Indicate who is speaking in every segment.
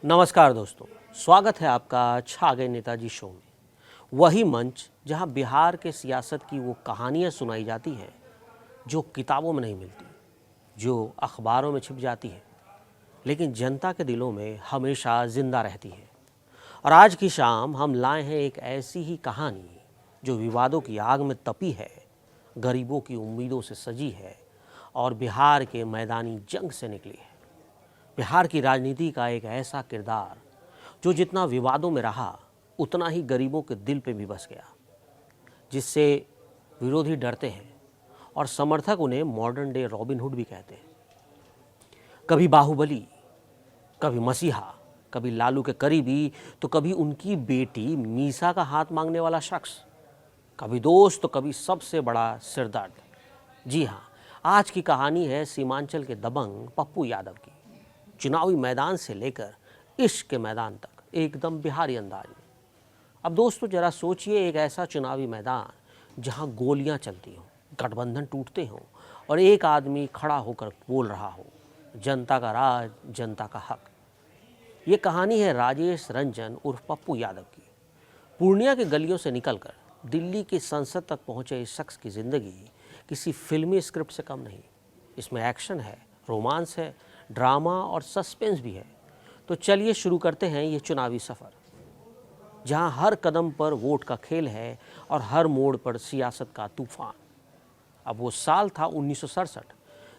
Speaker 1: नमस्कार दोस्तों, स्वागत है आपका छा गए नेताजी शो में। वही मंच जहां बिहार के सियासत की वो कहानियां सुनाई जाती हैं जो किताबों में नहीं मिलती, जो अखबारों में छिप जाती हैं, लेकिन जनता के दिलों में हमेशा जिंदा रहती हैं। और आज की शाम हम लाए हैं एक ऐसी ही कहानी जो विवादों की आग में तपी है, गरीबों की उम्मीदों से सजी है और बिहार के मैदानी जंग से निकली है। बिहार की राजनीति का एक ऐसा किरदार जो जितना विवादों में रहा उतना ही गरीबों के दिल पे भी बस गया, जिससे विरोधी डरते हैं और समर्थक उन्हें मॉडर्न डे रॉबिन हुड भी कहते हैं। कभी बाहुबली, कभी मसीहा, कभी लालू के करीबी, तो कभी उनकी बेटी मीसा का हाथ मांगने वाला शख्स, कभी दोस्त तो कभी सबसे बड़ा सिरदर्द। जी हाँ, आज की कहानी है सीमांचल के दबंग पप्पू यादव की। चुनावी मैदान से लेकर इश्क के मैदान तक एकदम बिहारी अंदाज में। अब दोस्तों जरा सोचिए, एक ऐसा चुनावी मैदान जहां गोलियां चलती हों, गठबंधन टूटते हों और एक आदमी खड़ा होकर बोल रहा हो, जनता का राज, जनता का हक। ये कहानी है राजेश रंजन उर्फ पप्पू यादव की। पूर्णिया के गलियों से निकलकर दिल्ली की संसद तक पहुंचे इस शख्स की जिंदगी किसी फिल्मी स्क्रिप्ट से कम नहीं। इसमें एक्शन है, रोमांस है, ड्रामा और सस्पेंस भी है। तो चलिए शुरू करते हैं ये चुनावी सफ़र, जहां हर कदम पर वोट का खेल है और हर मोड़ पर सियासत का तूफान। अब वो साल था 1967,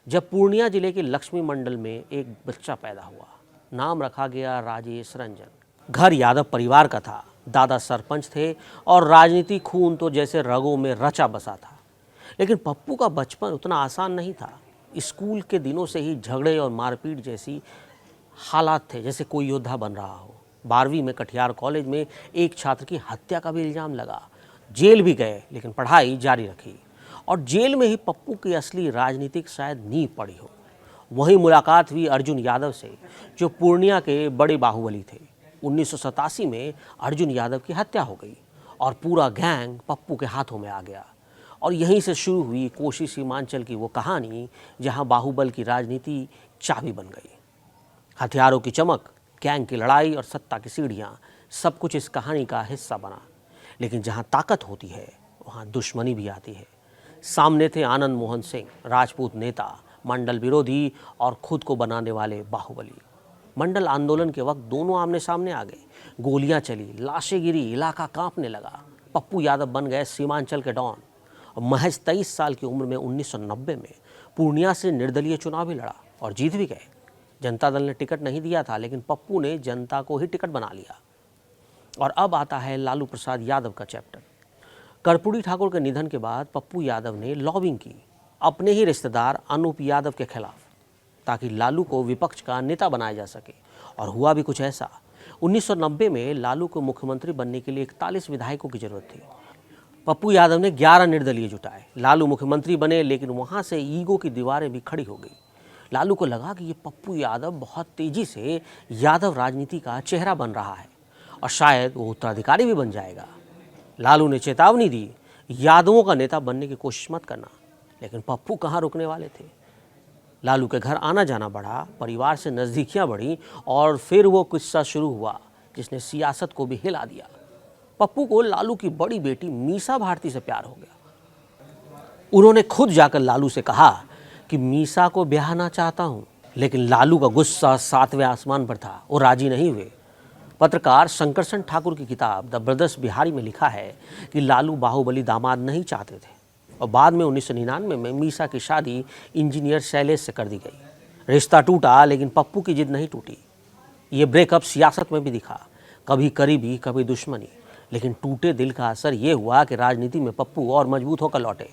Speaker 1: जब पूर्णिया जिले के लक्ष्मी मंडल में एक बच्चा पैदा हुआ। नाम रखा गया राजेश रंजन। घर यादव परिवार का था, दादा सरपंच थे और राजनीति खून तो जैसे रगों में रचा बसा था। लेकिन पप्पू का बचपन उतना आसान नहीं था। स्कूल के दिनों से ही झगड़े और मारपीट जैसी हालात थे, जैसे कोई योद्धा बन रहा हो। 12वीं में कटिहार कॉलेज में एक छात्र की हत्या का भी इल्ज़ाम लगा। जेल भी गए, लेकिन पढ़ाई जारी रखी। और जेल में ही पप्पू की असली राजनीतिक शायद नींव पड़ी हो। वहीं मुलाकात हुई अर्जुन यादव से, जो पूर्णिया के बड़े बाहुबली थे। 1987 में अर्जुन यादव की हत्या हो गई और पूरा गैंग पप्पू के हाथों में आ गया। और यहीं से शुरू हुई कोशी सीमांचल की वो कहानी जहां बाहुबल की राजनीति चाबी बन गई। हथियारों की चमक, गैंग की लड़ाई और सत्ता की सीढ़ियां, सब कुछ इस कहानी का हिस्सा बना। लेकिन जहां ताकत होती है वहां दुश्मनी भी आती है। सामने थे आनंद मोहन सिंह, राजपूत नेता, मंडल विरोधी और खुद को बनाने वाले बाहुबली। मंडल आंदोलन के वक्त दोनों आमने सामने आ गए। गोलियां चली, लाशें गिरी, इलाका कांपने लगा। पप्पू यादव बन गए सीमांचल के डॉन। महज 23 साल की उम्र में 1990 में पूर्णिया से निर्दलीय चुनाव भी लड़ा और जीत भी गए। जनता दल ने टिकट नहीं दिया था, लेकिन पप्पू ने जनता को ही टिकट बना लिया। और अब आता है लालू प्रसाद यादव का चैप्टर। कर्पूरी ठाकुर के निधन के बाद पप्पू यादव ने लॉबिंग की अपने ही रिश्तेदार अनूप यादव के खिलाफ, ताकि लालू को विपक्ष का नेता बनाया जा सके। और हुआ भी कुछ ऐसा। 1990 में लालू को मुख्यमंत्री बनने के लिए 41 विधायकों की जरूरत थी। पप्पू यादव ने 11 निर्दलीय जुटाए। लालू मुख्यमंत्री बने, लेकिन वहां से ईगो की दीवारें भी खड़ी हो गई। लालू को लगा कि ये पप्पू यादव बहुत तेजी से यादव राजनीति का चेहरा बन रहा है और शायद वो उत्तराधिकारी भी बन जाएगा। लालू ने चेतावनी दी, यादवों का नेता बनने की कोशिश मत करना। लेकिन पप्पू कहाँ रुकने वाले थे। लालू के घर आना जाना बढ़ा, परिवार से नज़दीकियाँ बढ़ी और फिर वो किस्सा शुरू हुआ जिसने सियासत को भी हिला दिया। पप्पू को लालू की बड़ी बेटी मीसा भारती से प्यार हो गया। उन्होंने खुद जाकर लालू से कहा कि मीसा को ब्याहना चाहता हूं, लेकिन लालू का गुस्सा 7वें आसमान पर था, वो राजी नहीं हुए। पत्रकार शंकरसन ठाकुर की किताब द ब्रदर्स बिहारी में लिखा है कि लालू बाहुबली दामाद नहीं चाहते थे और बाद में 1999 में मीसा की शादी इंजीनियर शैलेश से कर दी गई। रिश्ता टूटा, लेकिन पप्पू की जिद नहीं टूटी। ये ब्रेकअप सियासत में भी दिखा, कभी करीबी, कभी दुश्मनी। लेकिन टूटे दिल का असर ये हुआ कि राजनीति में पप्पू और मजबूत होकर लौटे।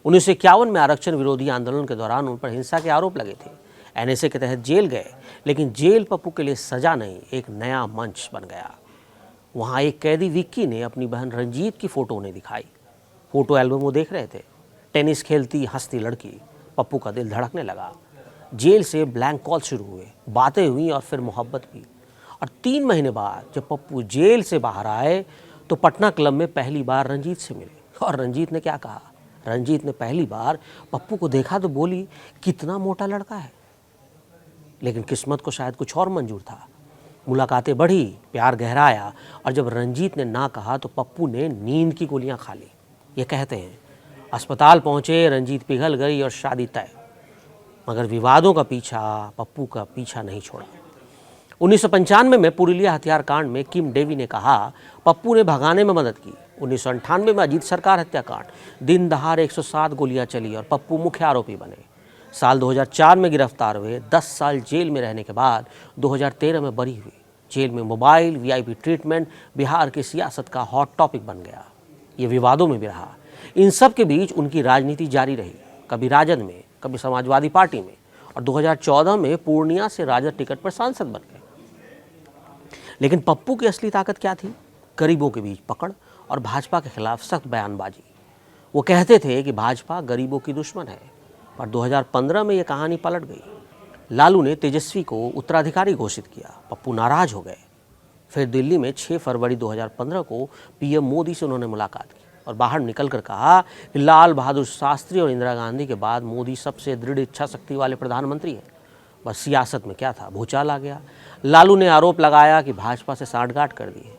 Speaker 1: 1951 में आरक्षण विरोधी आंदोलन के दौरान उन पर हिंसा के आरोप लगे थे। एनएसए के तहत जेल गए, लेकिन जेल पप्पू के लिए सजा नहीं, एक नया मंच बन गया। वहाँ एक कैदी विक्की ने अपनी बहन रंजीत की फ़ोटो उन्हें दिखाई। फ़ोटो एल्बम वो देख रहे थे। टेनिस खेलती हंसती लड़की। पप्पू का दिल धड़कने लगा। जेल से ब्लैंक कॉल शुरू हुए, बातें हुई और फिर मोहब्बत भी। और 3 महीने बाद जब पप्पू जेल से बाहर आए तो पटना क्लब में पहली बार रंजीत से मिले। और रंजीत ने क्या कहा? रंजीत ने पहली बार पप्पू को देखा तो बोली, कितना मोटा लड़का है। लेकिन किस्मत को शायद कुछ और मंजूर था। मुलाकातें बढ़ी, प्यार गहराया और जब रंजीत ने ना कहा तो पप्पू ने नींद की गोलियां खा ली। ये कहते हैं अस्पताल पहुंचे, रंजीत पिघल गई और शादी तय। मगर विवादों का पीछा पप्पू का पीछा नहीं छोड़ा। 1995 में पुरुलिया हत्याकांड में किम डेवी ने कहा पप्पू ने भगाने में मदद की। 1998 में अजीत सरकार हत्याकांड, दिन दहाड़ 107 गोलियां चली और पप्पू मुख्य आरोपी बने। साल 2004 में गिरफ्तार हुए, 10 साल जेल में रहने के बाद 2013 में बरी हुई। जेल में मोबाइल, वीआईपी ट्रीटमेंट बिहार की सियासत का हॉट टॉपिक बन गया। ये विवादों में भी रहा। इन सब के बीच उनकी राजनीति जारी रही, कभी राजद में, कभी समाजवादी पार्टी में, और 2014 में पूर्णिया से राजद टिकट पर सांसद बन गए। लेकिन पप्पू की असली ताकत क्या थी? गरीबों के बीच पकड़ और भाजपा के खिलाफ सख्त बयानबाजी। वो कहते थे कि भाजपा गरीबों की दुश्मन है, पर 2015 में ये कहानी पलट गई। लालू ने तेजस्वी को उत्तराधिकारी घोषित किया, पप्पू नाराज हो गए। फिर दिल्ली में 6 फरवरी 2015 को पीएम मोदी से उन्होंने मुलाकात की और बाहर निकलकर कहा कि लाल बहादुर शास्त्री और इंदिरा गांधी के बाद मोदी सबसे दृढ़ इच्छा शक्ति वाले प्रधानमंत्री हैं। बस सियासत में क्या था, भूचाल आ गया। लालू ने आरोप लगाया कि भाजपा से सांठगांठ कर दी है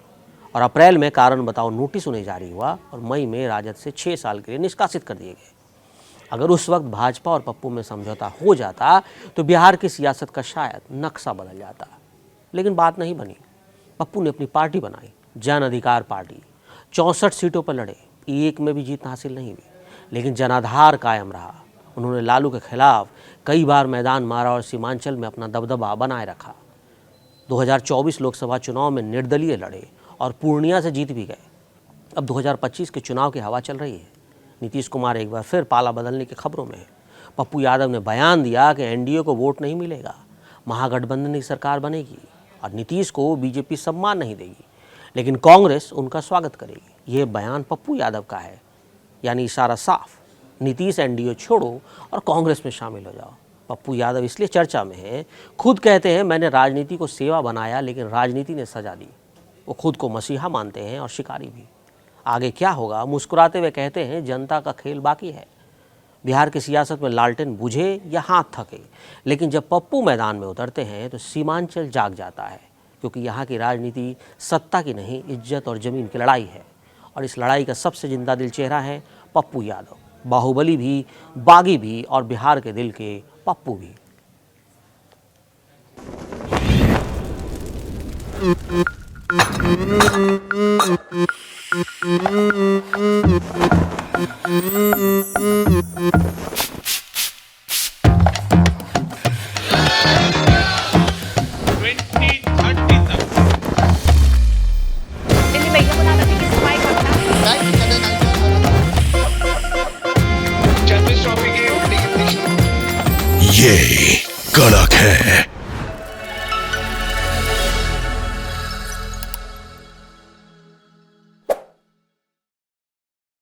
Speaker 1: और अप्रैल में कारण बताओ नोटिस उन्हें जारी हुआ और मई में राजद से 6 साल के लिए निष्कासित कर दिए गए। अगर उस वक्त भाजपा और पप्पू में समझौता हो जाता तो बिहार की सियासत का शायद नक्शा बदल जाता। लेकिन बात नहीं बनी। पप्पू ने अपनी पार्टी बनाई, जन अधिकार पार्टी। 64 सीटों पर लड़े, एक में भी जीत हासिल नहीं हुई, लेकिन जनाधार कायम रहा। उन्होंने लालू के खिलाफ कई बार मैदान मारा और सीमांचल में अपना दबदबा बनाए रखा। 2024 लोकसभा चुनाव में निर्दलीय लड़े और पूर्णिया से जीत भी गए। अब 2025 के चुनाव की हवा चल रही है। नीतीश कुमार एक बार फिर पाला बदलने की खबरों में है। पप्पू यादव ने बयान दिया कि एनडीए को वोट नहीं मिलेगा, महागठबंधन की सरकार बनेगी और नीतीश को बीजेपी सम्मान नहीं देगी, लेकिन कांग्रेस उनका स्वागत करेगी। ये बयान पप्पू यादव का है, यानी इशारा साफ, नीतीश एनडीए छोड़ो और कांग्रेस में शामिल हो जाओ। पप्पू यादव इसलिए चर्चा में है, खुद कहते हैं मैंने राजनीति को सेवा बनाया लेकिन राजनीति ने सजा दी। वो खुद को मसीहा मानते हैं और शिकारी भी। आगे क्या होगा, मुस्कुराते हुए कहते हैं जनता का खेल बाकी है। बिहार की सियासत में लालटेन बुझे या हाथ थके, लेकिन जब पप्पू मैदान में उतरते हैं तो सीमांचल जाग जाता है, क्योंकि यहाँ की राजनीति सत्ता की नहीं, इज्जत और ज़मीन की लड़ाई है। और इस लड़ाई का सबसे जिंदा दिल चेहरा है पप्पू यादव, बाहुबली भी, बागी भी और बिहार के दिल के पप्पू भी।
Speaker 2: ये कड़क है।